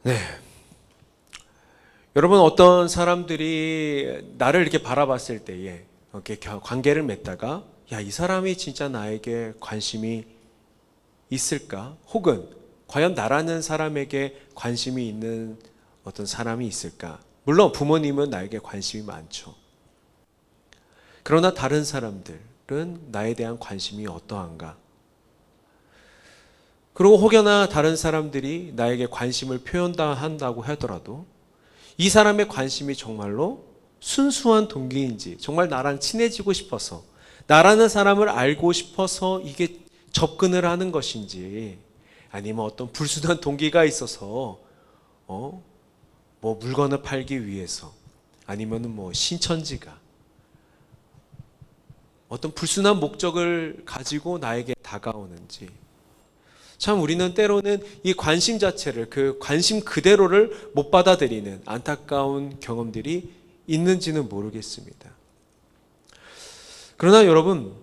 네. 여러분, 어떤 사람들이 나를 이렇게 바라봤을 때에 이렇게 관계를 맺다가 이 사람이 진짜 나에게 관심이 있을까? 혹은 과연 나라는 사람에게 관심이 있는 어떤 사람이 있을까? 물론 부모님은 나에게 관심이 많죠. 그러나 다른 사람들은 나에 대한 관심이 어떠한가? 그리고 혹여나 다른 사람들이 나에게 관심을 표현한다고 하더라도 이 사람의 관심이 정말로 순수한 동기인지, 정말 나랑 친해지고 싶어서, 나라는 사람을 알고 싶어서 이게 접근을 하는 것인지, 아니면 어떤 불순한 동기가 있어서 뭐 물건을 팔기 위해서, 아니면 뭐 신천지가 어떤 불순한 목적을 가지고 나에게 다가오는지, 참 우리는 때로는 이 관심 자체를, 그 관심 그대로를 못 받아들이는 안타까운 경험들이 있는지는 모르겠습니다. 그러나 여러분,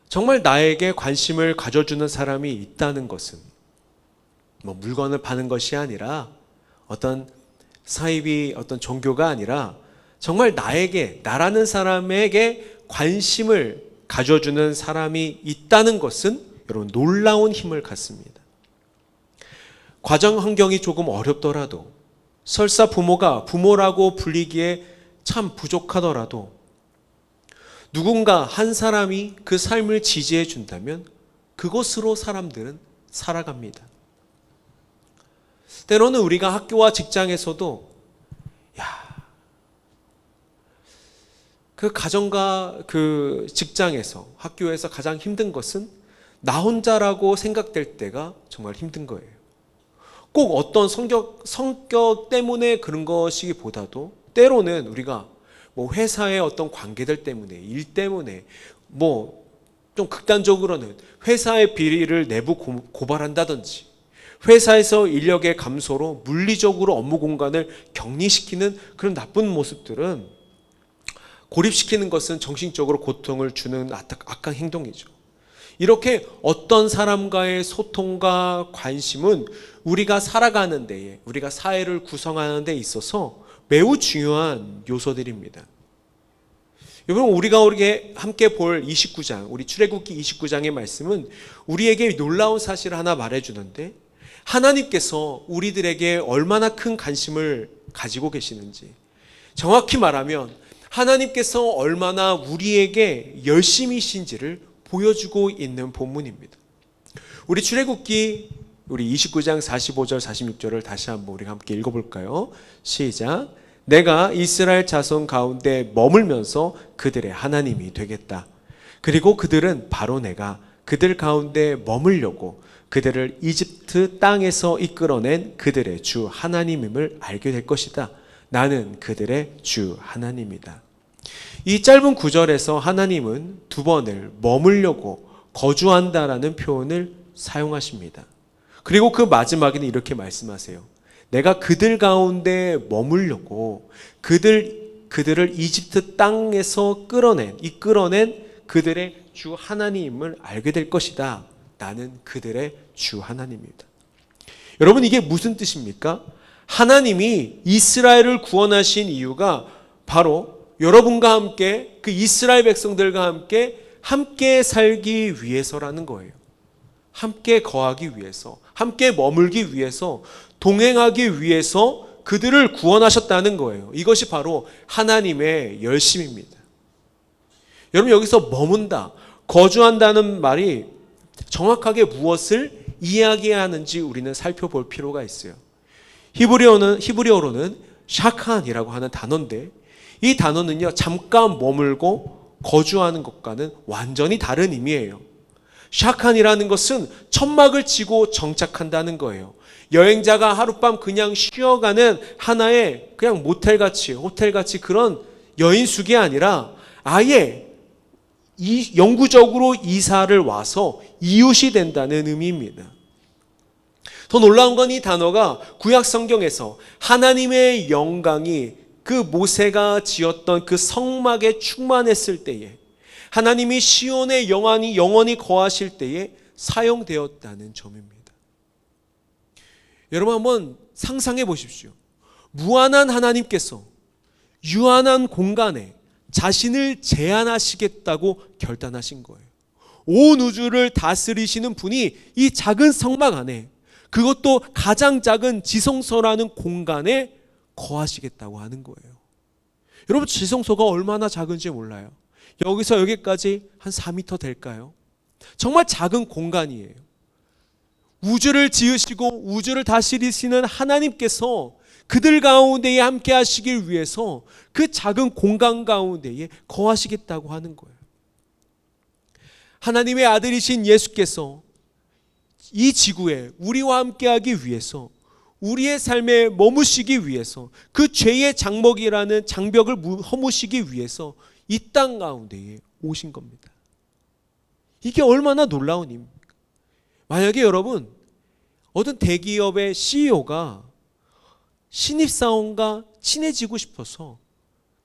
정말 나에게 관심을 가져주는 사람이 있다는 것은 뭐 물건을 파는 것이 아니라, 어떤 사입이 어떤 종교가 아니라, 정말 나라는 사람에게 관심을 가져주는 사람이 있다는 것은 여러분 놀라운 힘을 갖습니다. 가정 환경이 조금 어렵더라도, 설사 부모가 부모라고 불리기에 참 부족하더라도 누군가 한 사람이 그 삶을 지지해 준다면 그것으로 사람들은 살아갑니다. 때로는 우리가 학교와 직장에서도 그 가정과 그 직장에서, 학교에서 가장 힘든 것은 나 혼자라고 생각될 때가 정말 힘든 거예요. 꼭 어떤 성격 때문에 그런 것이기보다도 때로는 우리가 뭐 회사의 어떤 관계들 때문에, 일 때문에, 뭐 좀 극단적으로는 회사의 비리를 내부 고발한다든지, 회사에서 인력의 감소로 물리적으로 업무 공간을 격리시키는 그런 나쁜 모습들은, 고립시키는 것은 정신적으로 고통을 주는 악한 행동이죠. 이렇게 어떤 사람과의 소통과 관심은 우리가 살아가는 데에, 우리가 사회를 구성하는 데 있어서 매우 중요한 요소들입니다. 여러분, 우리가 함께 볼 29장, 우리 출애굽기 29장의 말씀은 우리에게 놀라운 사실을 하나 말해주는데, 하나님께서 우리들에게 얼마나 큰 관심을 가지고 계시는지, 정확히 말하면 하나님께서 얼마나 우리에게 열심이신지를 보여주고 있는 본문입니다. 우리 출애굽기 우리 29장 45절 46절을 다시 한번 우리가 함께 읽어볼까요? 시작. 내가 이스라엘 자손 가운데 머물면서 그들의 하나님이 되겠다. 그리고 그들은 바로 내가 그들 가운데 머물려고 그들을 이집트 땅에서 이끌어낸 그들의 주 하나님임을 알게 될 것이다. 나는 그들의 주 하나님이다. 이 짧은 구절에서 하나님은 두 번을 머물려고, 거주한다라는 표현을 사용하십니다. 그리고 그 마지막에는 이렇게 말씀하세요. 내가 그들 가운데 머물려고 그들을 이집트 땅에서 이끌어낸 그들의 주 하나님을 알게 될 것이다. 나는 그들의 주 하나님입니다. 여러분, 이게 무슨 뜻입니까? 하나님이 이스라엘을 구원하신 이유가 바로 여러분과 함께, 그 이스라엘 백성들과 함께 살기 위해서라는 거예요. 함께 거하기 위해서, 함께 머물기 위해서, 동행하기 위해서 그들을 구원하셨다는 거예요. 이것이 바로 하나님의 열심입니다. 여러분, 여기서 머문다, 거주한다는 말이 정확하게 무엇을 이야기하는지 우리는 살펴볼 필요가 있어요. 히브리어로는 샤칸이라고 하는 단어인데, 이 단어는요, 잠깐 머물고 거주하는 것과는 완전히 다른 의미예요. 샤칸이라는 것은 천막을 치고 정착한다는 거예요. 여행자가 하룻밤 그냥 쉬어가는 하나의 그냥 모텔같이, 호텔같이 그런 여인숙이 아니라 아예 영구적으로 이사를 와서 이웃이 된다는 의미입니다. 더 놀라운 건 이 단어가 구약 성경에서 하나님의 영광이 그 모세가 지었던 그 성막에 충만했을 때에, 하나님이 시온에 영원히 거하실 때에 사용되었다는 점입니다. 여러분 한번 상상해 보십시오. 무한한 하나님께서 유한한 공간에 자신을 제한하시겠다고 결단하신 거예요. 온 우주를 다스리시는 분이 이 작은 성막 안에, 그것도 가장 작은 지성소라는 공간에 거하시겠다고 하는 거예요. 여러분, 지성소가 얼마나 작은지 몰라요. 여기서 여기까지 한 4m 될까요? 정말 작은 공간이에요. 우주를 지으시고 우주를 다스리시는 하나님께서 그들 가운데에 함께 하시길 위해서 그 작은 공간 가운데에 거하시겠다고 하는 거예요. 하나님의 아들이신 예수께서 이 지구에 우리와 함께 하기 위해서, 우리의 삶에 머무시기 위해서, 그 죄의 장막이라는 장벽을 허무시기 위해서 이 땅 가운데에 오신 겁니다. 이게 얼마나 놀라운 일입니까? 만약에 여러분, 어떤 대기업의 CEO가 신입사원과 친해지고 싶어서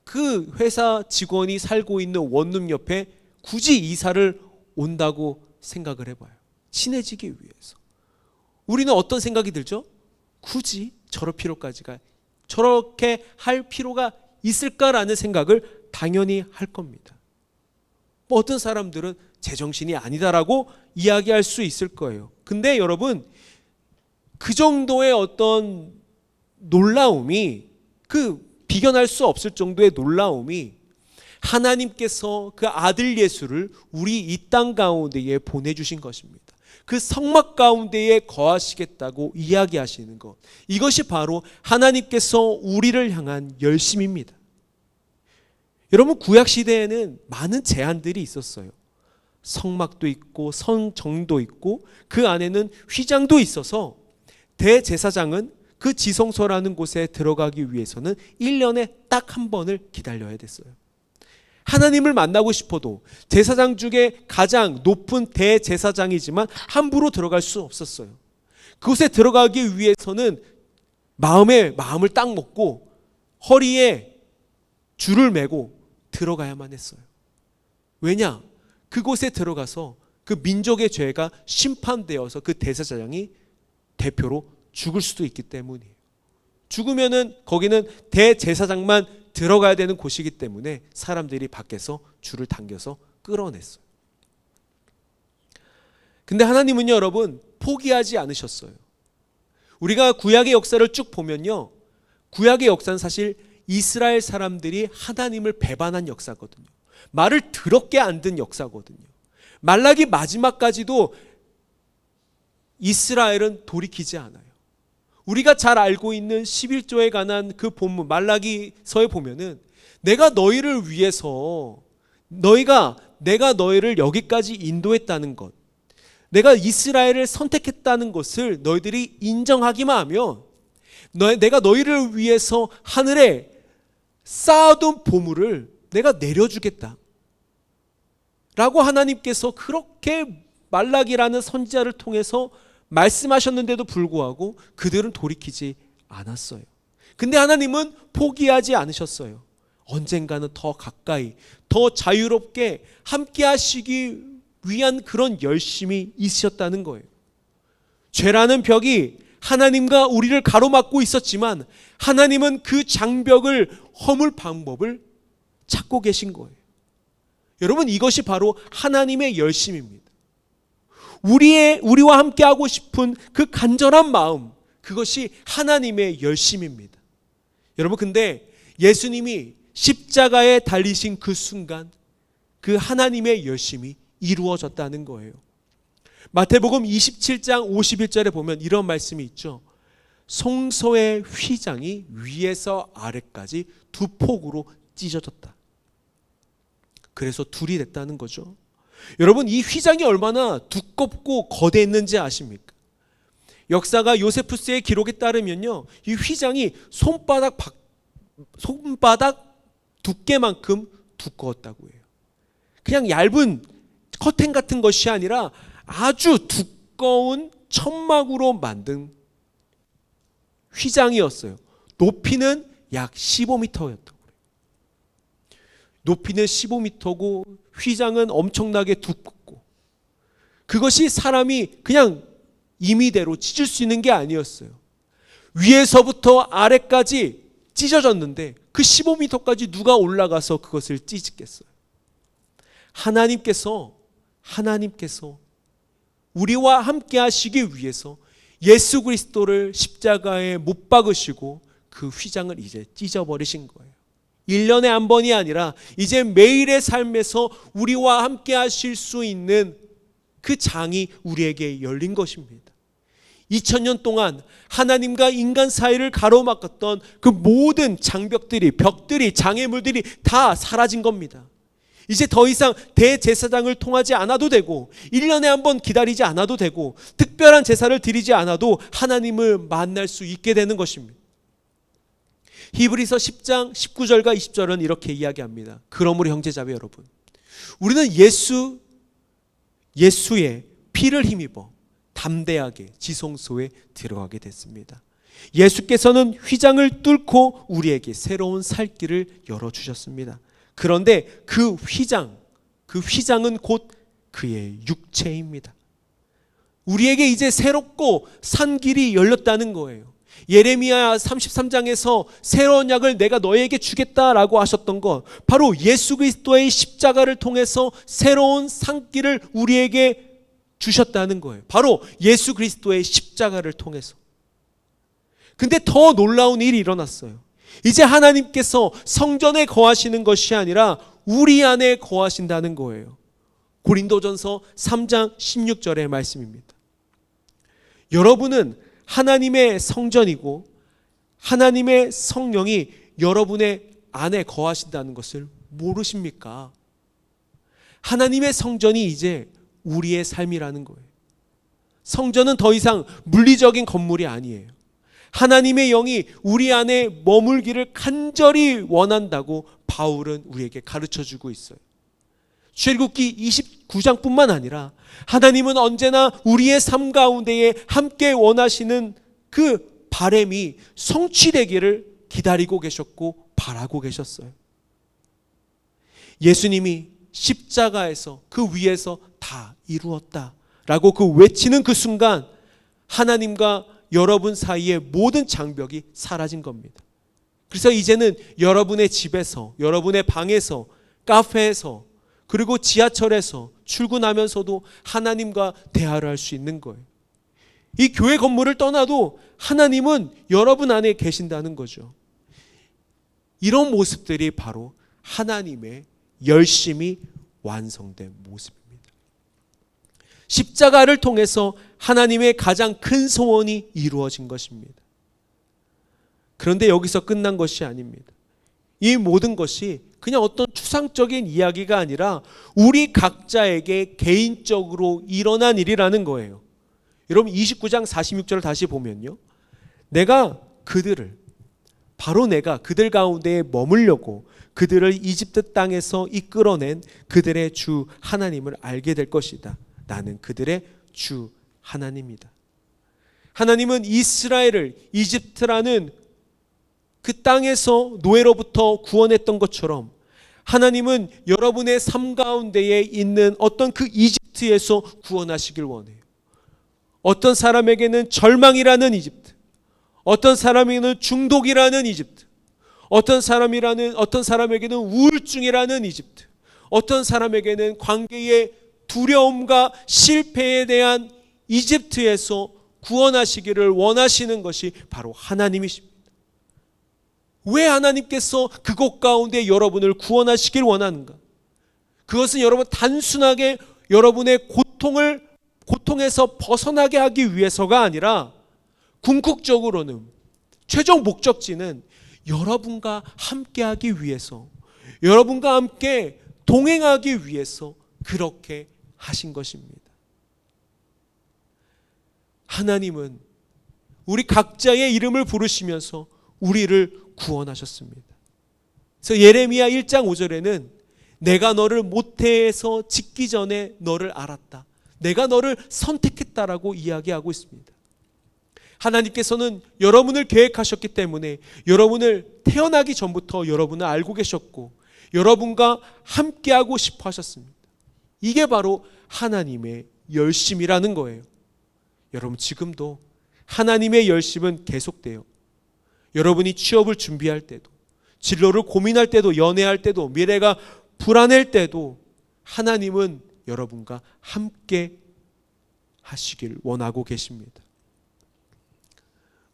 그 회사 직원이 살고 있는 원룸 옆에 굳이 이사를 온다고 생각을 해봐요. 친해지기 위해서. 우리는 어떤 생각이 들죠? 굳이 저렇게 할 필요가 있을까라는 생각을 당연히 할 겁니다. 어떤 사람들은 제정신이 아니다라고 이야기할 수 있을 거예요. 근데 여러분, 그 정도의 어떤 놀라움이, 비견할 수 없을 정도의 놀라움이 하나님께서 그 아들 예수를 우리 이 땅 가운데에 보내주신 것입니다. 그 성막 가운데에 거하시겠다고 이야기하시는 것, 이것이 바로 하나님께서 우리를 향한 열심입니다. 여러분, 구약시대에는 많은 제한들이 있었어요. 성막도 있고 성정도 있고 그 안에는 휘장도 있어서 대제사장은 그 지성소라는 곳에 들어가기 위해서는 1년에 딱 한 번을 기다려야 됐어요. 하나님을 만나고 싶어도 제사장 중에 가장 높은 대제사장이지만 함부로 들어갈 수 없었어요. 그곳에 들어가기 위해서는 마음을 딱 먹고 허리에 줄을 매고 들어가야만 했어요. 왜냐? 그곳에 들어가서 그 민족의 죄가 심판되어서 그 대제사장이 대표로 죽을 수도 있기 때문이에요. 죽으면은 거기는 대제사장만 들어가야 되는 곳이기 때문에 사람들이 밖에서 줄을 당겨서 끌어냈어요. 근데 하나님은요, 여러분, 포기하지 않으셨어요. 우리가 구약의 역사를 쭉 보면요, 구약의 역사는 사실 이스라엘 사람들이 하나님을 배반한 역사거든요. 말을 더럽게 안 듣는 역사거든요. 말라기 마지막까지도 이스라엘은 돌이키지 않아요. 우리가 잘 알고 있는 11조에 관한 그 본문 말라기서에 보면은 내가 너희를 위해서 내가 너희를 여기까지 인도했다는 것, 내가 이스라엘을 선택했다는 것을 너희들이 인정하기만 하면 내가 너희를 위해서 하늘에 쌓아둔 보물을 내가 내려주겠다 라고 하나님께서 그렇게 말라기라는 선지자를 통해서 말씀하셨는데도 불구하고 그들은 돌이키지 않았어요. 근데 하나님은 포기하지 않으셨어요. 언젠가는 더 가까이, 더 자유롭게 함께 하시기 위한 그런 열심이 있으셨다는 거예요. 죄라는 벽이 하나님과 우리를 가로막고 있었지만 하나님은 그 장벽을 허물 방법을 찾고 계신 거예요. 여러분, 이것이 바로 하나님의 열심입니다. 우리와 함께하고 싶은 그 간절한 마음, 그것이 하나님의 열심입니다. 여러분, 근데 예수님이 십자가에 달리신 그 순간 그 하나님의 열심이 이루어졌다는 거예요. 마태복음 27장 51절에 보면 이런 말씀이 있죠. 성소의 휘장이 위에서 아래까지 두 폭으로 찢어졌다. 그래서 둘이 됐다는 거죠. 여러분, 이 휘장이 얼마나 두껍고 거대했는지 아십니까? 역사가 요세푸스의 기록에 따르면요, 이 휘장이 손바닥 두께만큼 두꺼웠다고 해요. 그냥 얇은 커튼 같은 것이 아니라 아주 두꺼운 천막으로 만든 휘장이었어요. 높이는 약 15m였다고 그래요. 높이는 15m고 휘장은 엄청나게 두껍고, 그것이 사람이 그냥 임의대로 찢을 수 있는 게 아니었어요. 위에서부터 아래까지 찢어졌는데 그 15m까지 누가 올라가서 그것을 찢겠어요? 하나님께서 우리와 함께 하시기 위해서 예수 그리스도를 십자가에 못 박으시고 그 휘장을 이제 찢어버리신 거예요. 1년에 한 번이 아니라 이제 매일의 삶에서 우리와 함께 하실 수 있는 그 장이 우리에게 열린 것입니다. 2000년 동안 하나님과 인간 사이를 가로막았던 그 모든 장벽들이, 벽들이, 장애물들이 다 사라진 겁니다. 이제 더 이상 대제사장을 통하지 않아도 되고 1년에 한 번 기다리지 않아도 되고 특별한 제사를 드리지 않아도 하나님을 만날 수 있게 되는 것입니다. 히브리서 10장 19절과 20절은 이렇게 이야기합니다. 그러므로 형제자매 여러분, 우리는 예수의 피를 힘입어 담대하게 지성소에 들어가게 됐습니다. 예수께서는 휘장을 뚫고 우리에게 새로운 살 길을 열어주셨습니다. 그런데 그 휘장은 곧 그의 육체입니다. 우리에게 이제 새롭고 산 길이 열렸다는 거예요. 예레미야 33장에서 새로운 약을 내가 너에게 주겠다라고 하셨던 것, 바로 예수 그리스도의 십자가를 통해서 새로운 산길을 우리에게 주셨다는 거예요. 바로 예수 그리스도의 십자가를 통해서. 근데 더 놀라운 일이 일어났어요. 이제 하나님께서 성전에 거하시는 것이 아니라 우리 안에 거하신다는 거예요. 고린도전서 3장 16절의 말씀입니다. 여러분은 하나님의 성전이고 하나님의 성령이 여러분의 안에 거하신다는 것을 모르십니까? 하나님의 성전이 이제 우리의 삶이라는 거예요. 성전은 더 이상 물리적인 건물이 아니에요. 하나님의 영이 우리 안에 머물기를 간절히 원한다고 바울은 우리에게 가르쳐주고 있어요. 출애굽기 29장뿐만 아니라 하나님은 언제나 우리의 삶 가운데에 함께 원하시는 그 바람이 성취되기를 기다리고 계셨고 바라고 계셨어요. 예수님이 십자가에서 그 위에서 다 이루었다라고 그 외치는 그 순간 하나님과 여러분 사이의 모든 장벽이 사라진 겁니다. 그래서 이제는 여러분의 집에서, 여러분의 방에서, 카페에서, 그리고 지하철에서 출근하면서도 하나님과 대화를 할 수 있는 거예요. 이 교회 건물을 떠나도 하나님은 여러분 안에 계신다는 거죠. 이런 모습들이 바로 하나님의 열심히 완성된 모습입니다. 십자가를 통해서 하나님의 가장 큰 소원이 이루어진 것입니다. 그런데 여기서 끝난 것이 아닙니다. 이 모든 것이 그냥 어떤 추상적인 이야기가 아니라 우리 각자에게 개인적으로 일어난 일이라는 거예요. 여러분 29장 46절을 다시 보면요, 바로 내가 그들 가운데에 머물려고 그들을 이집트 땅에서 이끌어낸 그들의 주 하나님을 알게 될 것이다. 나는 그들의 주 하나님이다. 하나님은 이스라엘을 이집트라는 그 땅에서 노예로부터 구원했던 것처럼 하나님은 여러분의 삶 가운데에 있는 어떤 그 이집트에서 구원하시길 원해요. 어떤 사람에게는 절망이라는 이집트, 어떤 사람에게는 중독이라는 이집트, 어떤 사람에게는 우울증이라는 이집트, 어떤 사람에게는 관계의 두려움과 실패에 대한 이집트에서 구원하시기를 원하시는 것이 바로 하나님이십니다. 왜 하나님께서 그곳 가운데 여러분을 구원하시길 원하는가? 그것은 여러분 단순하게 여러분의 고통에서 벗어나게 하기 위해서가 아니라 궁극적으로는 최종 목적지는 여러분과 함께하기 위해서, 여러분과 함께 동행하기 위해서 그렇게 하신 것입니다. 하나님은 우리 각자의 이름을 부르시면서 우리를 구원하셨습니다. 그래서 예레미야 1장 5절에는 내가 너를 모태에서 짓기 전에 너를 알았다, 내가 너를 선택했다라고 이야기하고 있습니다. 하나님께서는 여러분을 계획하셨기 때문에 여러분을 태어나기 전부터 여러분을 알고 계셨고 여러분과 함께하고 싶어 하셨습니다. 이게 바로 하나님의 열심이라는 거예요. 여러분 지금도 하나님의 열심은 계속돼요. 여러분이 취업을 준비할 때도, 진로를 고민할 때도, 연애할 때도, 미래가 불안할 때도 하나님은 여러분과 함께 하시길 원하고 계십니다.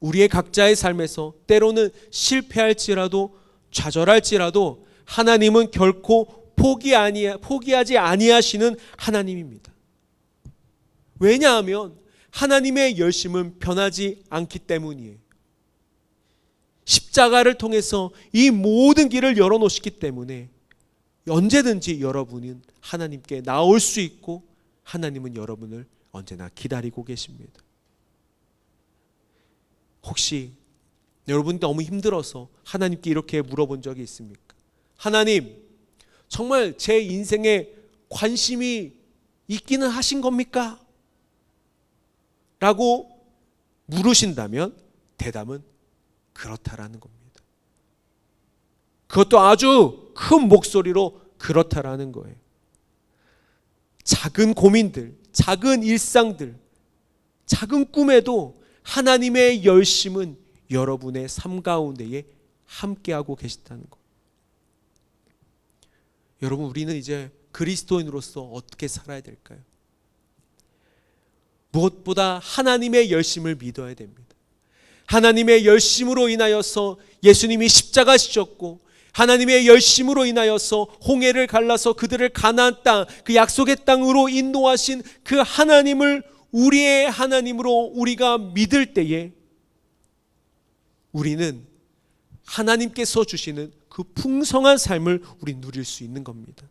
우리의 각자의 삶에서 때로는 실패할지라도 좌절할지라도 하나님은 결코 포기하지 아니하시는 하나님입니다. 왜냐하면 하나님의 열심은 변하지 않기 때문이에요. 십자가를 통해서 이 모든 길을 열어놓으시기 때문에 언제든지 여러분은 하나님께 나올 수 있고 하나님은 여러분을 언제나 기다리고 계십니다. 혹시 여러분 너무 힘들어서 하나님께 이렇게 물어본 적이 있습니까? 하나님, 정말 제 인생에 관심이 있기는 하신 겁니까? 라고 물으신다면 대답은 그렇다라는 겁니다. 그것도 아주 큰 목소리로 그렇다라는 거예요. 작은 고민들, 작은 일상들, 작은 꿈에도 하나님의 열심은 여러분의 삶 가운데에 함께하고 계시다는 것. 여러분, 우리는 이제 그리스도인으로서 어떻게 살아야 될까요? 무엇보다 하나님의 열심을 믿어야 됩니다. 하나님의 열심으로 인하여서 예수님이 십자가 지셨고 하나님의 열심으로 인하여서 홍해를 갈라서 그들을 가나안 땅, 그 약속의 땅으로 인도하신 그 하나님을 우리의 하나님으로 우리가 믿을 때에 우리는 하나님께서 주시는 그 풍성한 삶을 우리 누릴 수 있는 겁니다.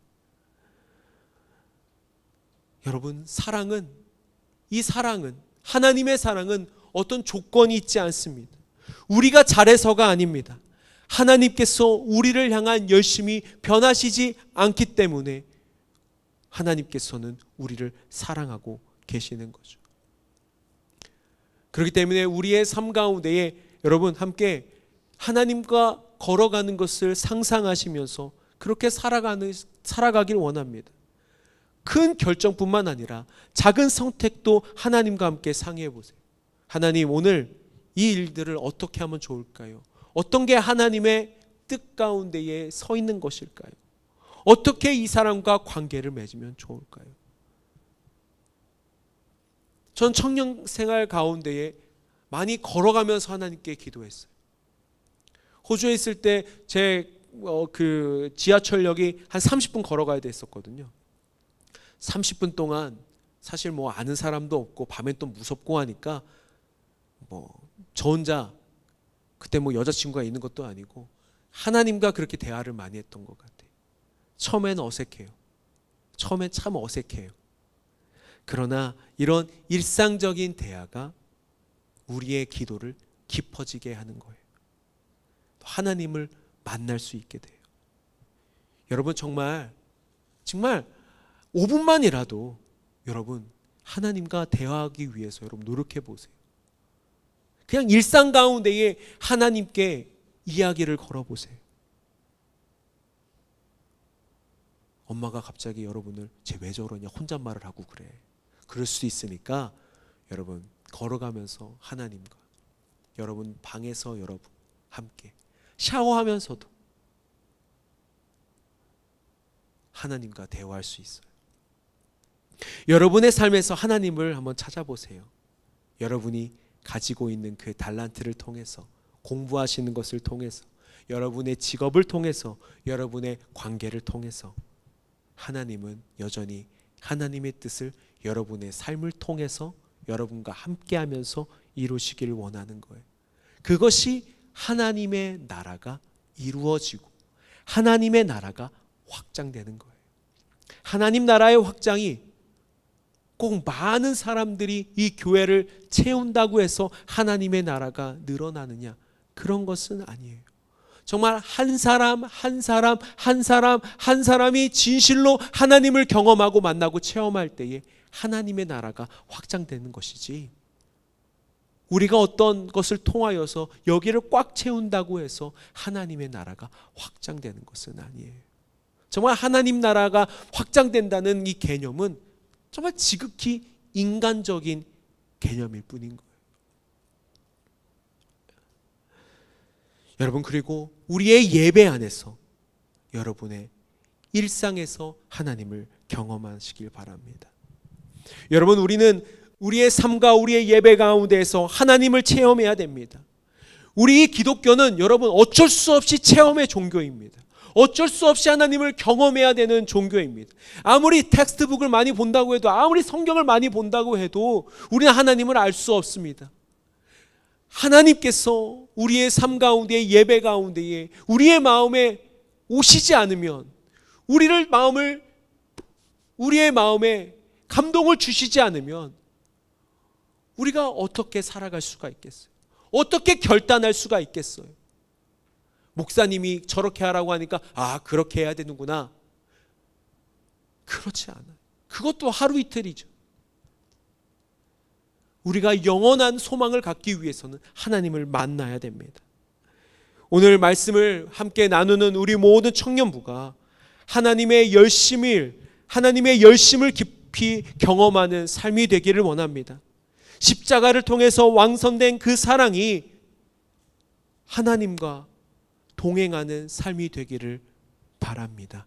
여러분, 이 사랑은, 하나님의 사랑은 어떤 조건이 있지 않습니다. 우리가 잘해서가 아닙니다. 하나님께서 우리를 향한 열심이 변하시지 않기 때문에 하나님께서는 우리를 사랑하고 계시는 거죠. 그렇기 때문에 우리의 삶 가운데에 여러분 함께 하나님과 걸어가는 것을 상상하시면서 그렇게 살아가길 원합니다. 큰 결정뿐만 아니라 작은 선택도 하나님과 함께 상의해 보세요. 하나님, 오늘 이 일들을 어떻게 하면 좋을까요? 어떤 게 하나님의 뜻 가운데에 서 있는 것일까요? 어떻게 이 사람과 관계를 맺으면 좋을까요? 전 청년 생활 가운데에 많이 걸어가면서 하나님께 기도했어요. 호주에 있을 때 제 그 지하철역이 한 30분 걸어가야 됐었거든요. 30분 동안 사실 뭐 아는 사람도 없고 밤엔 또 무섭고 하니까 저 혼자 그때 뭐 여자친구가 있는 것도 아니고 하나님과 그렇게 대화를 많이 했던 것 같아요. 처음엔 어색해요. 처음엔 참 어색해요. 그러나 이런 일상적인 대화가 우리의 기도를 깊어지게 하는 거예요. 하나님을 만날 수 있게 돼요. 여러분, 정말 5분만이라도 여러분 하나님과 대화하기 위해서 여러분 노력해 보세요. 그냥 일상 가운데에 하나님께 이야기를 걸어보세요. 엄마가 갑자기 여러분을 쟤 왜 저러냐 혼잣말을 하고 그래. 그럴 수 있으니까 여러분 걸어가면서 하나님과 여러분 방에서 여러분 함께 샤워하면서도 하나님과 대화할 수 있어요. 여러분의 삶에서 하나님을 한번 찾아보세요. 여러분이 가지고 있는 그 달란트를 통해서, 공부하시는 것을 통해서, 여러분의 직업을 통해서, 여러분의 관계를 통해서 하나님은 여전히 하나님의 뜻을 여러분의 삶을 통해서 여러분과 함께하면서 이루시길 원하는 거예요. 그것이 하나님의 나라가 이루어지고 하나님의 나라가 확장되는 거예요. 하나님 나라의 확장이 꼭 많은 사람들이 이 교회를 채운다고 해서 하나님의 나라가 늘어나느냐, 그런 것은 아니에요. 정말 한 사람이 진실로 하나님을 경험하고 만나고 체험할 때에 하나님의 나라가 확장되는 것이지, 우리가 어떤 것을 통하여서 여기를 꽉 채운다고 해서 하나님의 나라가 확장되는 것은 아니에요. 정말 하나님 나라가 확장된다는 이 개념은 정말 지극히 인간적인 개념일 뿐인 거예요. 여러분, 그리고 우리의 예배 안에서 여러분의 일상에서 하나님을 경험하시길 바랍니다. 여러분, 우리는 우리의 삶과 우리의 예배 가운데에서 하나님을 체험해야 됩니다. 우리 기독교는 여러분 어쩔 수 없이 체험의 종교입니다. 어쩔 수 없이 하나님을 경험해야 되는 종교입니다. 아무리 텍스트북을 많이 본다고 해도, 아무리 성경을 많이 본다고 해도 우리는 하나님을 알 수 없습니다. 하나님께서 우리의 삶 가운데, 예배 가운데에 우리의 마음에 오시지 않으면, 우리의 마음에 감동을 주시지 않으면 우리가 어떻게 살아갈 수가 있겠어요? 어떻게 결단할 수가 있겠어요? 목사님이 저렇게 하라고 하니까 그렇게 해야 되는구나. 그렇지 않아요. 그것도 하루 이틀이죠. 우리가 영원한 소망을 갖기 위해서는 하나님을 만나야 됩니다. 오늘 말씀을 함께 나누는 우리 모든 청년부가 하나님의 열심을 깊이 경험하는 삶이 되기를 원합니다. 십자가를 통해서 완성된 그 사랑이 하나님과 동행하는 삶이 되기를 바랍니다.